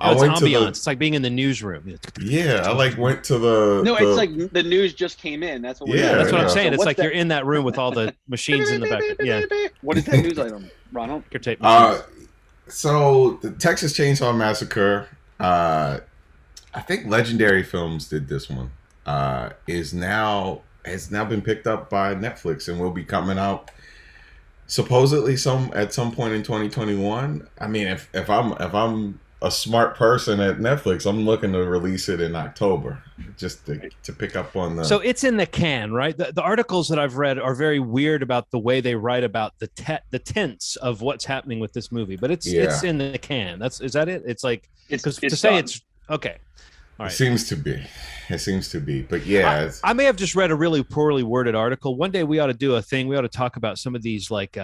I it's went to ambiance. the It's like being in the newsroom. yeah, I like went to the No, it's the like the news just came in. That's what we're Yeah, Yeah, that's doing what right I'm now. yeah. saying. So It's what's like that? you're in that room with all the machines in the background. Yeah, What is that news item, Ronald? your tape Uh, machines. so the Texas Chainsaw Massacre, I think Legendary Films did this one. Is now has now been picked up by Netflix and will be coming out supposedly some point in 2021. I mean, if I'm a smart person at Netflix, I'm looking to release it in October, just to pick up on the. So it's in the can, right? The articles that I've read are very weird about the way they write about the tense of what's happening with this movie, but it's Yeah, in the can. Is that it? It's like because to It's say done. it's okay. All it right. seems to be. It seems to be, but yeah, I may have just read a really poorly worded article. One day we ought to do a thing. We ought to talk about some of these like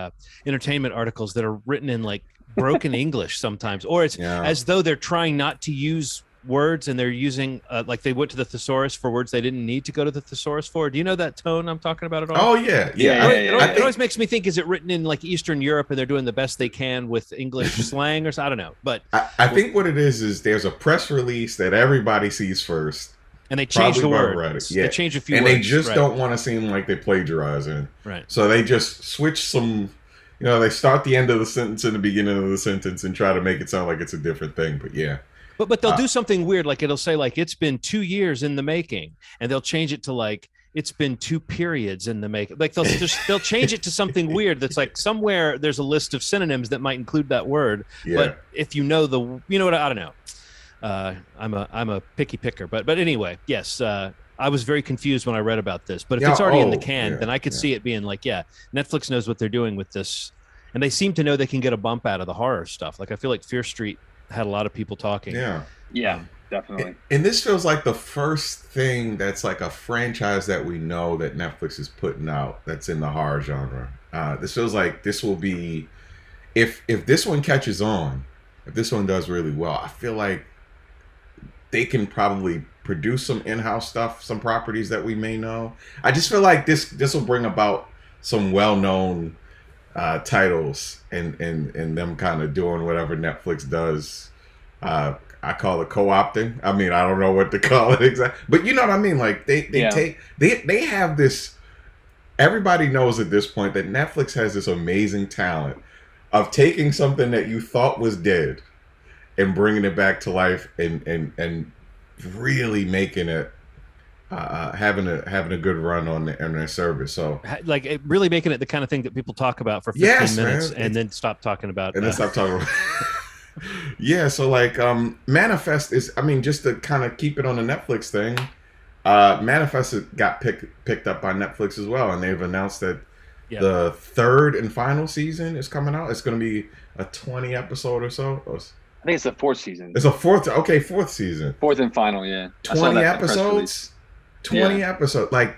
entertainment articles that are written in like broken English sometimes, or it's yeah. as though they're trying not to use words and they're using like they went to the thesaurus for words they didn't need to go to the thesaurus for. Do you know that tone I'm talking about at all? Oh yeah, Yeah, yeah. yeah, yeah. It always makes me think: is it written in like Eastern Europe and they're doing the best they can with English slang, or I don't know. But I think what it is there's a press release that everybody sees first. and they change the Probably by words. Reddit, yeah. They change a few and words. they just right. don't want to seem like they plagiarizing. Right. So they just switch some. They start the end of the sentence and the beginning of the sentence and try to make it sound like it's a different thing. But yeah, But they'll do something weird, like it'll say like it's been 2 years in the making, and they'll change it to like it's been 2 periods in the making. Like they'll change it to something weird that's like somewhere there's a list of synonyms that might include that word. yeah. But if you know what I don't know. I'm a picky picker, but anyway, yes. I was very confused when I read about this, but if Yeah, it's already in the oh, can, yeah, then I could yeah. see it being like, yeah, Netflix knows what they're doing with this, and they seem to know they can get a bump out of the horror stuff. Like I feel like Fear Street had a lot of people talking. Yeah. Yeah, definitely. And this feels like the first thing that's like a franchise that we know that Netflix is putting out that's in the horror genre. This feels like this will be, if this one catches on, if this one does really well, I feel like they can probably produce some in-house stuff, some properties that we may know. I just feel like this will bring about some well-known titles and them kind of doing whatever Netflix does. I call it co-opting. I mean, I don't know what to call it exactly, but you know what I mean. Like they have this. Everybody knows at this point that Netflix has this amazing talent of taking something that you thought was dead and bringing it back to life and really making it having a good run on their service. So Like really making it the kind of thing that people talk about for 15 Yes, minutes man. and then stop talking about. and then stop talking about yeah, so like Manifest is, I mean, just to kind of keep it on the Netflix thing, Manifest got picked up by Netflix as well, and they've announced that Yeah. the third and final season is coming out. It's going to be a 20 episode or so. I think it's the fourth season. It's a fourth season. Fourth and final, yeah. I saw 20 that in the press release. episodes. 20 episodes. Like,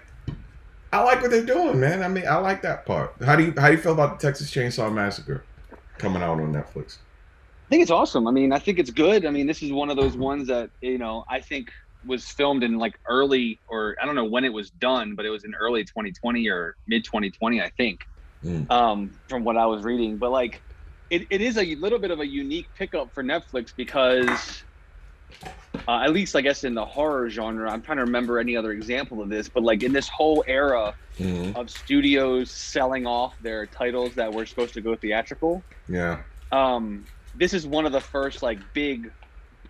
I like what they're doing, man. I mean, I like that part. How do you feel about the Texas Chainsaw Massacre coming out on Netflix? I think it's awesome. I mean, I think it's good. I mean, this is one of those ones that, I think was filmed in like early, or I don't know when it was done, but it was in early 2020 or mid 2020, I think, from what I was reading. But like, it is a little bit of a unique pickup for Netflix because at least I guess in the horror genre, I'm trying to remember any other example of this, but like in this whole era of studios selling off their titles that were supposed to go theatrical. Yeah. This is one of the first like big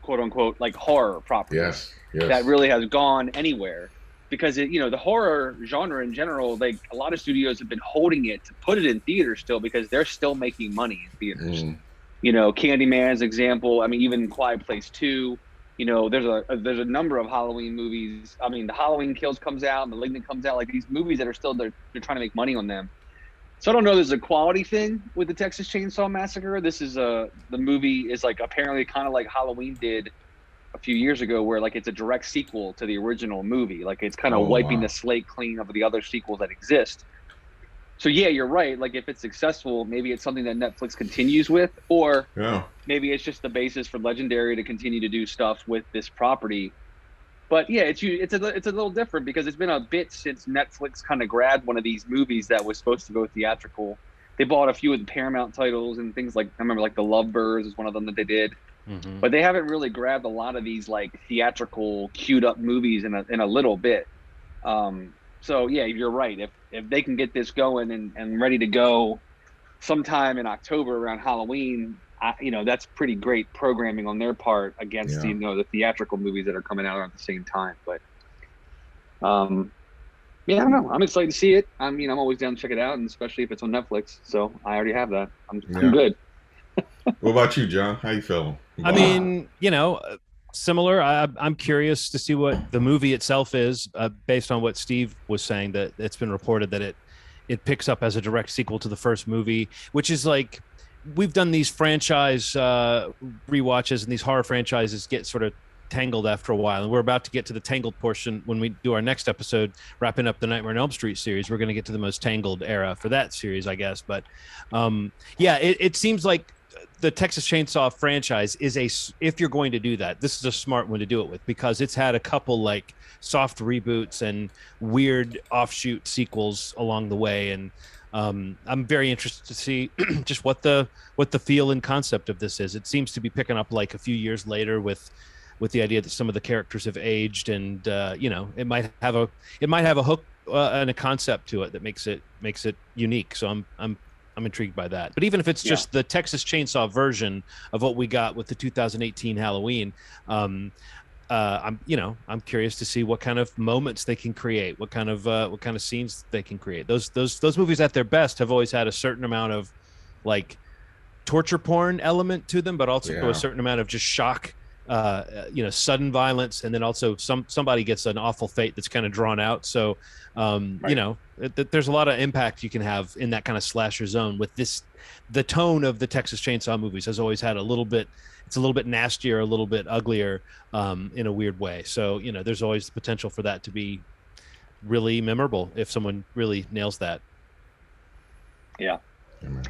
quote unquote like horror properties Yes. that really has gone anywhere, because the horror genre in general, like a lot of studios have been holding it to put it in theaters still because they're still making money in theaters. Candyman's example. I mean, even Quiet Place 2. There's a number of Halloween movies. I mean, the Halloween Kills comes out, Malignant comes out. Like these movies that are still they're trying to make money on them. So I don't know. There's a quality thing with the Texas Chainsaw Massacre. This is the movie is like apparently kind of like Halloween did a few years ago, where like it's a direct sequel to the original movie. Like it's kind of wiping the slate clean of the other sequels that exist. So yeah, you're right. Like if it's successful, maybe it's something that Netflix continues with, or maybe it's just the basis for Legendary to continue to do stuff with this property. But yeah, it's a little different because it's been a bit since Netflix kind of grabbed one of these movies that was supposed to go theatrical. They bought a few of the Paramount titles and things like, I remember like The Lovebirds is one of them that they did. Mhm. but they haven't really grabbed a lot of these like theatrical queued up movies in a little bit. So yeah, you're right. If they can get this going and ready to go sometime in October around Halloween, that's pretty great programming on their part against Yeah. the theatrical movies that are coming out at the same time. But yeah, I don't know. I'm excited to see it. I mean, I'm always down to check it out, and especially if it's on Netflix. So I already have that. I'm Yeah. good. What about you, John? How you feeling? I mean, similar. I'm curious to see what the movie itself is, based on what Steve was saying, that it's been reported that it picks up as a direct sequel to the first movie, which is like, we've done these franchise rewatches, and these horror franchises get sort of tangled after a while, and we're about to get to the tangled portion when we do our next episode, wrapping up the Nightmare on Elm Street series. We're going to get to the most tangled era for that series, I guess. But yeah, it seems like the Texas Chainsaw franchise if you're going to do that, this is a smart one to do it with, because it's had a couple like soft reboots and weird offshoot sequels along the way. And I'm very interested to see just what the feel and concept of this is. It seems to be picking up like a few years later with the idea that some of the characters have aged, and it might have a hook and a concept to it that makes it unique. So I'm intrigued by that. But even if it's just the Texas Chainsaw version of what we got with the 2018 Halloween, I'm curious to see what kind of moments they can create, what kind of scenes they can create. Those movies at their best have always had a certain amount of like torture porn element to them, but also a certain amount of just shock, sudden violence, and then also somebody gets an awful fate that's kind of drawn out. So there's a lot of impact you can have in that kind of slasher zone with this. The tone of the Texas Chainsaw movies has always had it's a little bit nastier, a little bit uglier, in a weird way. So there's always the potential for that to be really memorable if someone really nails that. Yeah. Amen.